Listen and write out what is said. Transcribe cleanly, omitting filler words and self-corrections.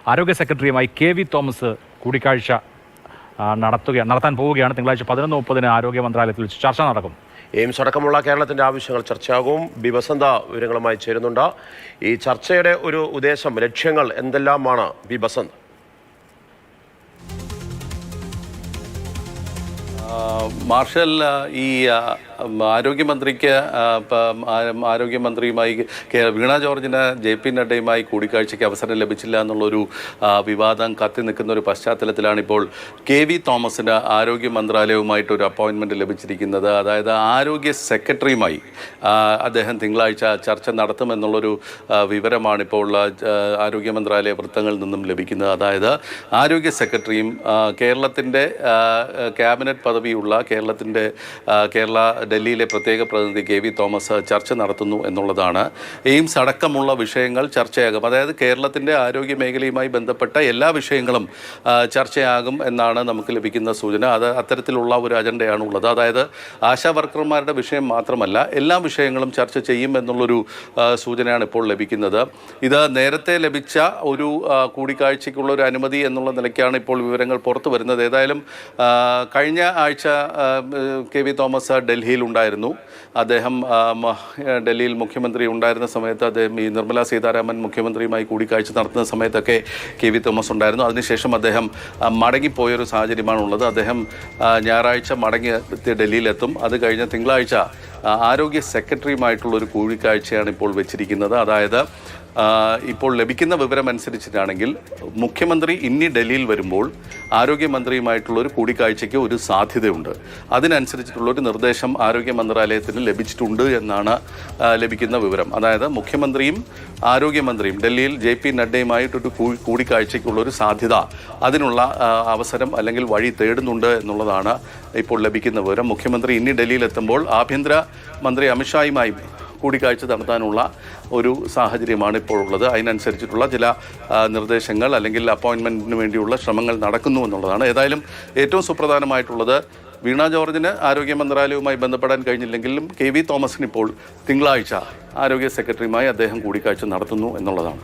ആരോഗ്യ സെക്രട്ടറിയുമായി കെ.വി. തോമസ് കൂടിക്കാഴ്ച നടത്താൻ പോവുകയാണ്. തിങ്കളാഴ്ച 11:30 ആരോഗ്യ മന്ത്രാലയത്തിൽ വെച്ച് ചർച്ച നടക്കും. എയിംസ് അടക്കമുള്ള കേരളത്തിന്റെ ആവശ്യങ്ങൾ ചർച്ചയാകും. ബി ബസന്ത വിവരങ്ങളുമായി ചേരുന്നുണ്ട്. ഈ ചർച്ചയുടെ ഒരു ഉദ്ദേശം, ലക്ഷ്യങ്ങൾ എന്തെല്ലാമാണ് ബി ബസന്ത്? മാർഷൽ, ഈ ആരോഗ്യമന്ത്രിയുമായി വീണ ജോർജിന് JP നഡ്ഡയുമായി കൂടിക്കാഴ്ചയ്ക്ക് അവസരം ലഭിച്ചില്ല എന്നുള്ളൊരു വിവാദം കത്തി നിൽക്കുന്ന ഒരു പശ്ചാത്തലത്തിലാണ് ഇപ്പോൾ കെ.വി. തോമസിന് ആരോഗ്യ മന്ത്രാലയവുമായിട്ടൊരു അപ്പോയിൻമെൻറ്റ് ലഭിച്ചിരിക്കുന്നത്. അതായത് ആരോഗ്യ സെക്രട്ടറിയുമായി അദ്ദേഹം തിങ്കളാഴ്ച ചർച്ച നടത്തുമെന്നുള്ളൊരു വിവരമാണ് ഇപ്പോൾ ആരോഗ്യ മന്ത്രാലയ വൃത്തങ്ങളിൽ നിന്നും ലഭിക്കുന്നത്. അതായത് ആരോഗ്യ സെക്രട്ടറിയും കേരളത്തിൻ്റെ ക്യാബിനറ്റ് പദവിയുള്ള കേരള ഡൽഹിയിലെ പ്രത്യേക പ്രതിനിധി കെ.വി. തോമസ് ചർച്ച നടത്തുന്നു എന്നുള്ളതാണ്. എയിംസ് അടക്കമുള്ള വിഷയങ്ങൾ ചർച്ചയാകും. അതായത് കേരളത്തിൻ്റെ ആരോഗ്യ മേഖലയുമായി ബന്ധപ്പെട്ട എല്ലാ വിഷയങ്ങളും ചർച്ചയാകും എന്നാണ് നമുക്ക് ലഭിക്കുന്ന സൂചന. അത്തരത്തിലുള്ള ഒരു അജണ്ടയാണ് ഉള്ളത്. അതായത് ആശാ വർക്കർമാരുടെ വിഷയം മാത്രമല്ല, എല്ലാ വിഷയങ്ങളും ചർച്ച ചെയ്യും എന്നുള്ളൊരു സൂചനയാണ് ഇപ്പോൾ ലഭിക്കുന്നത്. ഇത് നേരത്തെ ലഭിച്ച ഒരു കൂടിക്കാഴ്ചയ്ക്കുള്ള ഒരു അനുമതി എന്നുള്ള നിലയ്ക്കാണ് ഇപ്പോൾ വിവരങ്ങൾ പുറത്തു വരുന്നത്. ഏതായാലും കഴിഞ്ഞ ആഴ്ച കെ.വി. തോമസ് ഡൽഹിയിൽ ഉണ്ടായിരുന്നു. അദ്ദേഹം ഡൽഹിയിൽ മുഖ്യമന്ത്രി ഉണ്ടായിരുന്ന സമയത്ത് അദ്ദേഹം ഈ നിർമ്മല സീതാരാമൻ മുഖ്യമന്ത്രിയുമായി കൂടിക്കാഴ്ച നടത്തുന്ന സമയത്തൊക്കെ കെ.വി. തോമസ് ഉണ്ടായിരുന്നു. അതിനുശേഷം അദ്ദേഹം മടങ്ങിപ്പോയൊരു സാഹചര്യമാണുള്ളത്. അദ്ദേഹം ഞായറാഴ്ച മടങ്ങി ഡൽഹിയിലെത്തും. അത് കഴിഞ്ഞ് തിങ്കളാഴ്ച ആരോഗ്യ സെക്രട്ടറിയുമായിട്ടുള്ളൊരു കൂടിക്കാഴ്ചയാണ് ഇപ്പോൾ വെച്ചിരിക്കുന്നത്. അതായത് ഇപ്പോൾ ലഭിക്കുന്ന വിവരം അനുസരിച്ചിട്ടാണെങ്കിൽ മുഖ്യമന്ത്രി ഇനി ഡൽഹിയിൽ വരുമ്പോൾ ആരോഗ്യമന്ത്രിയുമായിട്ടുള്ളൊരു കൂടിക്കാഴ്ചയ്ക്ക് ഒരു സാധ്യതയുണ്ട്. അതിനനുസരിച്ചിട്ടുള്ളൊരു നിർദ്ദേശം ആരോഗ്യ മന്ത്രാലയത്തിന് ലഭിച്ചിട്ടുണ്ട് എന്നാണ് ലഭിക്കുന്ന വിവരം. അതായത് മുഖ്യമന്ത്രിയും ആരോഗ്യമന്ത്രിയും ഡൽഹിയിൽ JP നഡ്ഡയുമായിട്ടൊരു കൂടിക്കാഴ്ചയ്ക്കുള്ളൊരു സാധ്യത, അതിനുള്ള അവസരം അല്ലെങ്കിൽ വഴി തേടുന്നുണ്ട് എന്നുള്ളതാണ് ഇപ്പോൾ ലഭിക്കുന്ന വിവരം. മുഖ്യമന്ത്രി ഇനി ഡൽഹിയിലെത്തുമ്പോൾ ആഭ്യന്തര മന്ത്രി അമിത്ഷായുമായി കൂടിക്കാഴ്ച നടത്താനുള്ള ഒരു സാഹചര്യമാണ് ഇപ്പോൾ ഉള്ളത്. അതിനനുസരിച്ചിട്ടുള്ള ചില നിർദ്ദേശങ്ങൾ അല്ലെങ്കിൽ അപ്പോയിൻമെൻറ്റിന് വേണ്ടിയുള്ള ശ്രമങ്ങൾ നടക്കുന്നു എന്നുള്ളതാണ്. ഏതായാലും ഏറ്റവും സുപ്രധാനമായിട്ടുള്ളത്, വീണ ജോർജിന് ആരോഗ്യ മന്ത്രാലയവുമായി ബന്ധപ്പെടാൻ കഴിഞ്ഞില്ലെങ്കിലും കെ.വി. തോമസിന് ഇപ്പോൾ തിങ്കളാഴ്ച ആരോഗ്യ സെക്രട്ടറിയുമായി അദ്ദേഹം കൂടിക്കാഴ്ച നടത്തുന്നു എന്നുള്ളതാണ്.